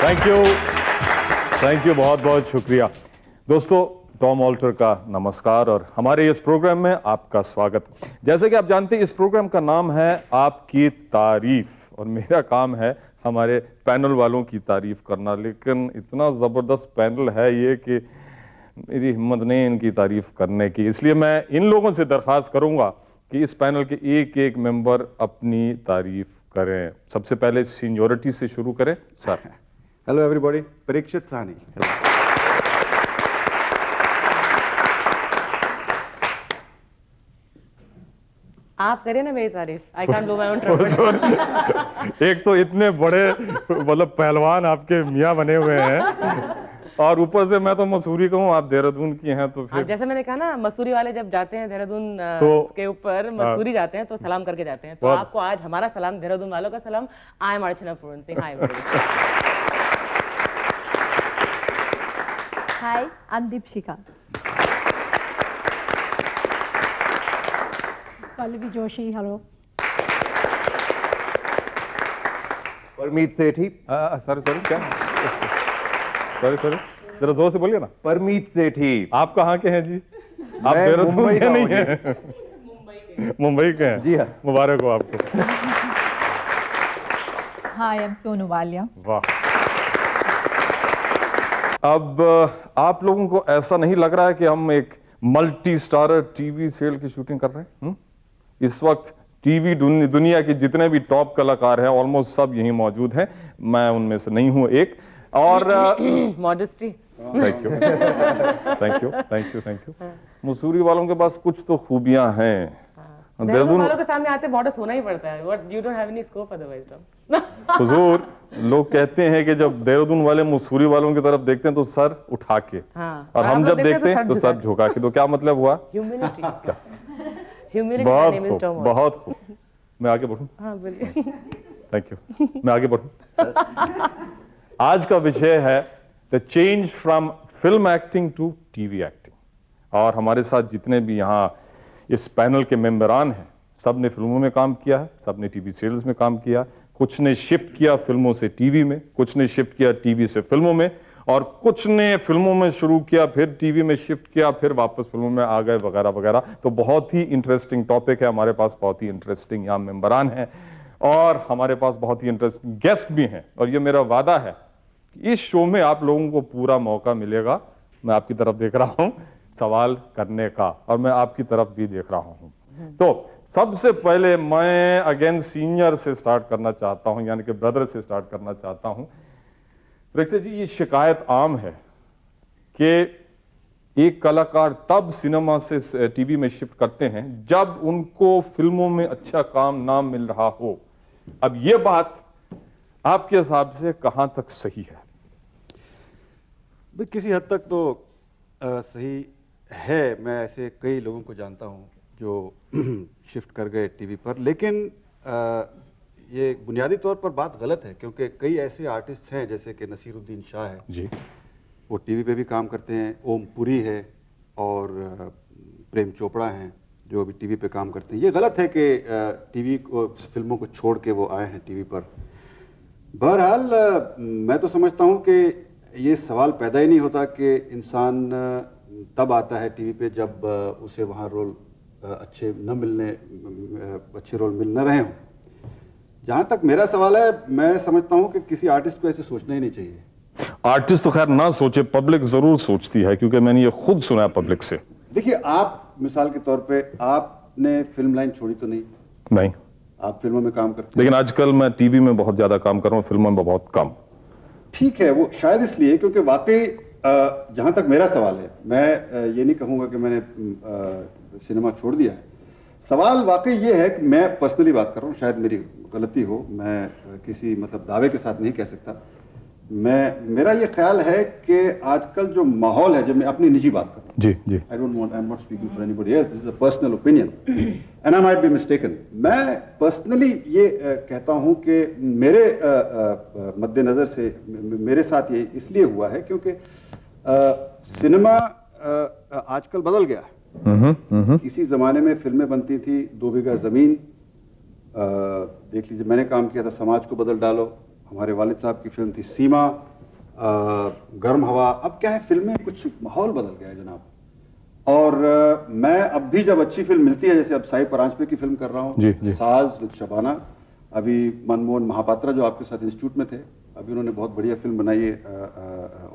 Thank you, बहुत बहुत शुक्रिया। दोस्तों, टॉम ऑल्टर का नमस्कार और हमारे इस प्रोग्राम में आपका स्वागत। जैसे कि आप जानते हैं, इस प्रोग्राम का नाम है आपकी तारीफ और मेरा काम है हमारे पैनल वालों की तारीफ करना। लेकिन इतना ज़बरदस्त पैनल है ये कि मेरी हिम्मत नहीं इनकी तारीफ करने की, इसलिए मैं इन लोगों से दरख्वास्त करूंगा कि इस पैनल के एक एक मेंबर अपनी तारीफ करें। सबसे पहले सीनियोरिटी से शुरू करें। Sir. Hello everybody, Parikshit Sahni. आप करिए ना मेरी तारीफ। I can't do my own tribute. एक तो इतने बड़े मतलब पहलवान आपके मियाँ बने हुए हैं और ऊपर से मैं तो मसूरी का हूँ, आप देहरादून की हैं, तो फिर जैसे मैंने कहा ना, मसूरी वाले जब जाते हैं देहरादून के ऊपर मसूरी जाते हैं तो सलाम करके जाते हैं। तो आपको आज हमारा सलाम, देहरादून वालों का सलाम। I am Archana Puran Singh. Hi hi, I am Deepshikha. Pallavi Joshi. Hello. Parmeet Sethi. Sorry क्या? सॉरी जरा जोर से बोलिए ना। परमीत सेठी। आप कहाँ के हैं जी? आप देहरादून के नहीं हैं? मुंबई के हैं। जी हाँ। मुबारक हो आपको। हाय, आई एम सोनू वालिया। वाह। अब आप लोगों को ऐसा नहीं लग रहा है कि हम एक मल्टी स्टारर टीवी सीरियल की शूटिंग कर रहे हैं? इस वक्त टीवी दुनिया के जितने भी टॉप कलाकार हैं ऑलमोस्ट सब यहीं मौजूद हैं। मैं उनमें से नहीं हूं एक। और मॉडेस्टी। Thank you. मसूरी वालों के पास कुछ तो खूबियां हैं। देहरादून वालों के सामने आते मॉडेस्ट होना ही पड़ता है। What, you don't have any scope otherwise. हुजूर, लोग कहते हैं कि जब देहरादून वाले मसूरी वालों की तरफ देखते हैं तो सर उठा के, और हम जब देखते हैं तो सर झुका के। तो क्या मतलब हुआ? ह्यूमिलिटी। बहुत खूब। मैं आगे बढ़ूं? हाँ बोलिए। Thank you. मैं आगे बढ़ूं? आज का विषय है the change from film acting to TV acting. और हमारे साथ जितने भी यहाँ इस पैनल के मेंबरान हैं, सब ने फिल्मों में काम किया है, सब ने टीवी सीरियल्स में काम किया। कुछ ने शिफ्ट किया फिल्मों से टीवी में, कुछ ने शिफ्ट किया टीवी से फिल्मों में, और कुछ ने फिल्मों में शुरू किया, फिर टीवी में शिफ्ट किया, फिर वापस फिल्मों में आ गए, वगैरह वगैरह। तो बहुत ही इंटरेस्टिंग टॉपिक है। हमारे पास बहुत ही इंटरेस्टिंग यहाँ मेंबरान हैं और हमारे पास बहुत ही इंटरेस्टिंग गेस्ट भी हैं। और ये मेरा वादा है कि इस शो में आप लोगों को पूरा मौका मिलेगा, मैं आपकी तरफ देख रहा हूँ, सवाल करने का, और मैं आपकी तरफ भी देख रहा हूँ। तो सबसे पहले मैं अगेन सीनियर से स्टार्ट करना चाहता हूँ, यानी कि ब्रदर से स्टार्ट करना चाहता हूँ। प्रेक्षक जी, ये शिकायत आम है कि एक कलाकार तब सिनेमा से टीवी में शिफ्ट करते हैं जब उनको फिल्मों में अच्छा काम ना मिल रहा हो। अब ये बात आपके हिसाब से कहां तक सही है? भाई, किसी हद तक तो सही है। मैं ऐसे कई लोगों को जानता हूँ जो शिफ्ट कर गए टीवी पर, लेकिन ये बुनियादी तौर पर बात गलत है, क्योंकि कई ऐसे आर्टिस्ट हैं जैसे कि नसीरुद्दीन शाह है जी, वो टीवी पे भी काम करते हैं, ओम पुरी है और प्रेम चोपड़ा हैं जो अभी टीवी पे काम करते हैं। ये गलत है कि टीवी को, फिल्मों को छोड़ के वो आए हैं टीवी पर। बहरहाल मैं तो समझता हूँ कि ये सवाल पैदा ही नहीं होता कि इंसान तब आता है टीवी पे जब उसे वहाँ रोल अच्छे रोल मिल न रहे हों। जहाँ तक मेरा सवाल है, मैं समझता हूँ कि किसी आर्टिस्ट को ऐसे सोचना ही नहीं चाहिए। आर्टिस्ट तो खैर ना सोचे, पब्लिक जरूर सोचती है, क्योंकि मैंने ये खुद सुना है पब्लिक से। देखिए, आप मिसाल के तौर पे आपने फिल्म लाइन छोड़ी तो नहीं? आप फिल्मों में काम करते हैं। लेकिन आजकल मैं टीवी में बहुत ज्यादा काम कर रहा हूँ, फिल्मों में बहुत कम। ठीक है, वो शायद इसलिए क्योंकि वाकई जहाँ तक मेरा सवाल है, मैं ये नहीं कहूँगा कि मैंने सिनेमा छोड़ दिया है। सवाल वाकई ये है कि मैं पर्सनली बात कर रहा हूँ, शायद मेरी गलती हो, मैं किसी मतलब दावे के साथ नहीं कह सकता। मेरा ये ख्याल है कि आजकल जो माहौल है, जब मैं अपनी निजी बात कर रहा हूँ, जी, I am not speaking for anybody else, this is a personal opinion and I might be mistaken. मैं पर्सनली ये कहता हूँ कि मेरे मद्देनजर से मेरे साथ ये इसलिए हुआ है क्योंकि सिनेमा आजकल बदल गया है। किसी जमाने में फिल्में बनती थी 2 बीघा जमीन, देख लीजिए, मैंने काम किया था समाज को बदल डालो, हमारे वालिद साहब की फिल्म थी सीमा, गर्म हवा, अब क्या है फिल्में कुछ माहौल बदल गया है जनाब। और मैं अब भी जब अच्छी फिल्म मिलती है, जैसे अब साई परांजपे की फिल्म कर रहा हूँ, साज विद शबाना, अभी मनमोहन महापात्रा जो आपके साथ इंस्टीट्यूट में थे, अभी उन्होंने बहुत बढ़िया फिल्म बनाई है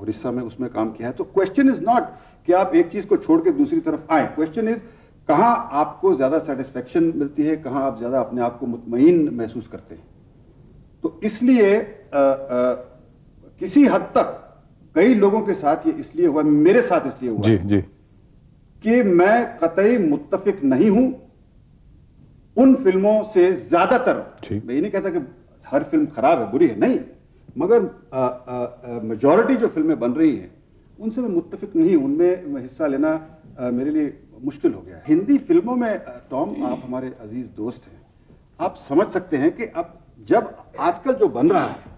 उड़ीसा में, उसमें काम किया है। तो क्वेश्चन इज नॉट कि आप एक चीज को छोड़ के दूसरी तरफ आए, क्वेश्चन इज कहाँ आपको ज्यादा सेटिस्फेक्शन मिलती है, कहाँ आप ज्यादा अपने आप को मुतमईन महसूस करते हैं। तो इसलिए किसी हद तक कई लोगों के साथ ये इसलिए हुआ, मेरे साथ इसलिए हुआ जी जी कि मैं कतई मुत्तफिक नहीं हूं उन फिल्मों से ज्यादातर। मैं ये नहीं कहता कि हर फिल्म खराब है, बुरी है, नहीं, मगर मेजॉरिटी जो फिल्में बन रही हैं उनसे मैं मुत्तफिक नहीं, उनमें हिस्सा लेना मेरे लिए मुश्किल हो गया है। हिंदी फिल्मों में टॉम, आप हमारे अजीज दोस्त हैं, आप समझ सकते हैं कि अब जब आजकल जो बन रहा है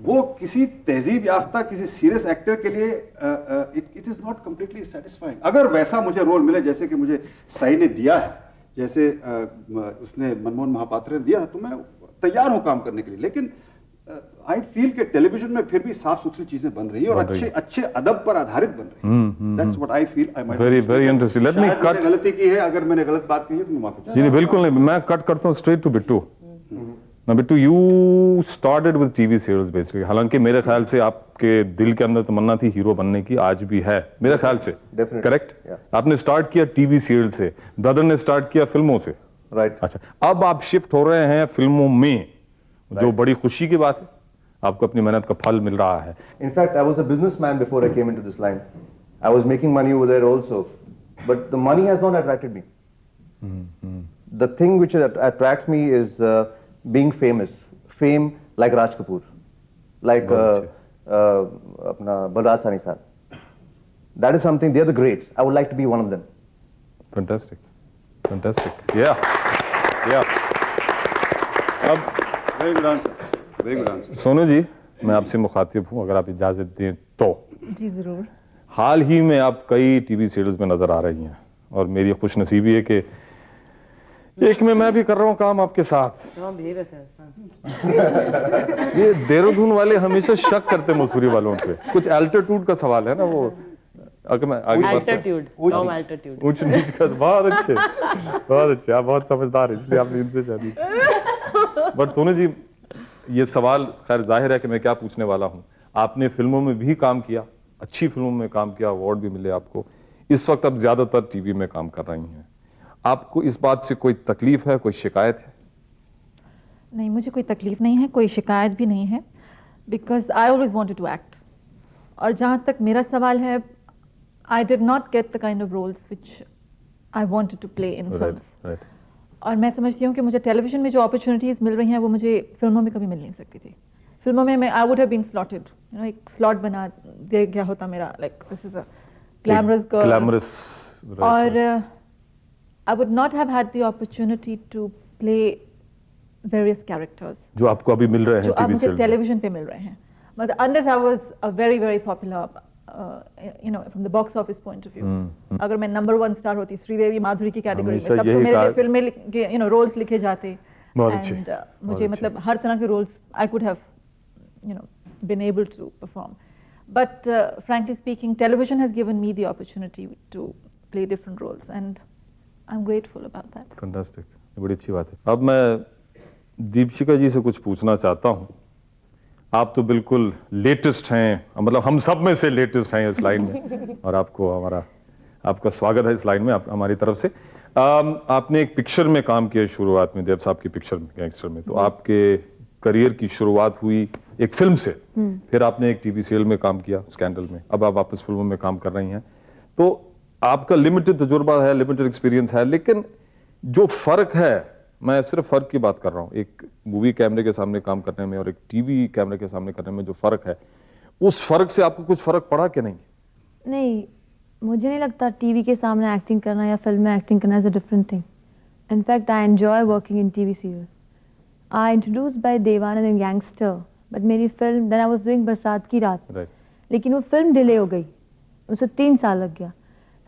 वो किसी तहजीब याफ्ता किसी सीरियस एक्टर के लिए it is not completely satisfying. अगर वैसा मुझे रोल मिले जैसे कि मुझे साई ने दिया है, जैसे उसने मनमोहन महापात्रा ने दिया था, तो मैं तैयार हूं काम करने के लिए। लेकिन आई फील कि टेलीविजन में फिर भी साफ सुथरी चीजें बन रही है और अच्छे अदब पर आधारित बन रही है। That's what I feel. I might very interesting. Let me cut. गलती की है, अगर मैंने गलत बात कही है तो मैं माफी चाहता हूं। जी बिल्कुल नहीं, मैं कट करता हूँ स्ट्रेट टू बिट्टू। ना Bittu, you started with TV serials basically. हालांकि मेरे ख्याल से आपके दिल के अंदर तमन्ना थी हीरो बनने की, आज भी है मेरे ख्याल से, करेक्ट? आपने स्टार्ट किया टीवी सीरियल से, ब्रदर ने स्टार्ट किया फिल्मों से, राइट? अच्छा, अब आप शिफ्ट हो रहे हैं फिल्मों में, जो बड़ी खुशी की बात है, आपको अपनी मेहनत का फल मिल रहा है। In fact I was a businessman before I came into this line. I was making money over there also, but the money has not attracted me. The thing which attracts me is being famous, fame like Raj Kapoor, like अपना बलराज सानी साहब. That is something. They are the greats. I would like to be one of them. Fantastic, fantastic. Yeah. अब very good answer, very good answer. Sonu ji, मैं आपसे मुखातिब हूँ, अगर आप इजाजत दें तो। जी जरूर। हाल ही में आप कई टीवी सीरियल्स में नजर आ रही हैं और मेरी खुशनसीबी है कि एक में मैं भी कर रहा हूँ काम आपके साथ। ये देहरादून वाले हमेशा शक करते मसूरी वालों पे, कुछ एल्टीट्यूड का सवाल है ना वो। अगर मैं आगे ऊंच नीच का, बहुत अच्छे, आप बहुत समझदार हैं, इसलिए आपने इनसे शादी। बट सोनू जी, ये सवाल खैर जाहिर है कि मैं क्या पूछने वाला हूँ। आपने फिल्मों में भी काम किया, अच्छी फिल्मों में काम किया, अवार्ड भी मिले आपको। इस वक्त आप ज्यादातर टीवी में काम कर रही हैं, आपको इस बात से कोई तकलीफ है, कोई शिकायत है? नहीं, मुझे कोई तकलीफ नहीं है, कोई शिकायत भी नहीं है, because I always wanted to act. और जहाँ तक मेरा सवाल है, I did not get the kind of roles which I wanted to play in films. और मैं समझती हूँ कि मुझे टेलीविजन में जो अपॉर्चुनिटीज़ मिल रही हैं वो मुझे फिल्मों में कभी मिल नहीं सकती थी। फिल्मों में मैं I would have been slotted, you know, एक स्लॉट बना दे गया होता मेरा, like this is a glamorous girl, और I would not have had the opportunity to play various characters जो आपको अभी मिल रहे हैं, जो अब मुझे टेलीविजन पे मिल रहे हैं। But unless I was a very popular, you know, from the box office point of view, अगर मैं नंबर 1 स्टार होती श्रीदेवी माधुरी की कैटेगरी में, तब तो मेरे लिए फिल्म में यू नो रोल्स लिखे जाते, एंड मुझे मतलब हर तरह के roles I could have, you know, been able to perform. But frankly speaking, television has given me the opportunity to play different roles, and I'm grateful about that. Fantastic, बड़ी अच्छी बात है। अब मैं दीपशिका जी से कुछ पूछना चाहता हूँ। आप तो बिल्कुल लेटेस्ट हैं, मतलब हम सब में से लेटेस्ट हैं इस लाइन में, और आपका स्वागत है इस लाइन में हमारी तरफ से। आपने एक पिक्चर में काम किया शुरुआत में, देव साहब की पिक्चर में, गैंगस्टर में। तो आपके करियर की शुरुआत हुई एक फिल्म से, फिर आपने एक टीवी सीरियल में काम किया, स्कैंडल में, अब आप वापस फिल्मों में काम कर रही हैं। तो आपका लिमिटेड तजुर्बा है, लिमिटेड एक्सपीरियंस है, लेकिन जो फर्क है, मैं सिर्फ फर्क की बात कर रहा हूँ, एक मूवी कैमरे के सामने काम करने में और एक टीवी कैमरे के सामने करने में जो फर्क है, उस फर्क से आपको कुछ फर्क पड़ा कि नहीं? नहीं, मुझे नहीं लगता टीवी के सामने एक्टिंग करना या फिल्म में एक्टिंग करना is a different thing. In fact I enjoy working in TV serial. I introduced by Devanand in gangster, but मेरी film then I was doing बरसात की रात, लेकिन वो फिल्म डिले हो गई, उसे 3 साल लग गया।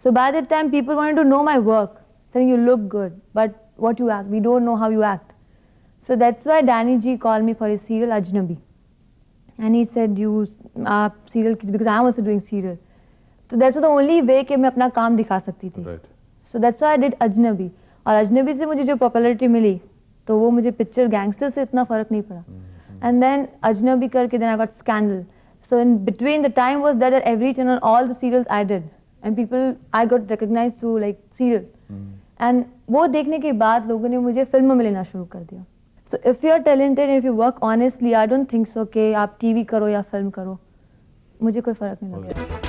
So by that time, people wanted to know my work, saying you look good, but what you act, we don't know how you act. So that's why Danny G called me for his serial Ajnabi. and he said you आप serial because I was also doing serial. So that's the only way कि मैं अपना काम दिखा सकती थी. Right. So that's why I did अजनबी. और अजनबी से मुझे जो पॉपुलैरिटी मिली तो वो मुझे पिक्चर गैंगस्टर से इतना फर्क नहीं पड़ा. And then अजनबी करके then I got Scandal. So in between the time was that at every channel all the serials I did and people I got recognized through like serial. And वो देखने के बाद लोगों ने मुझे फिल्मों में लेना शुरू कर दिया. So if you are talented and if you work honestly, I don't think so कि आप टीवी करो या फिल्म करो, मुझे कोई फर्क नहीं लगता.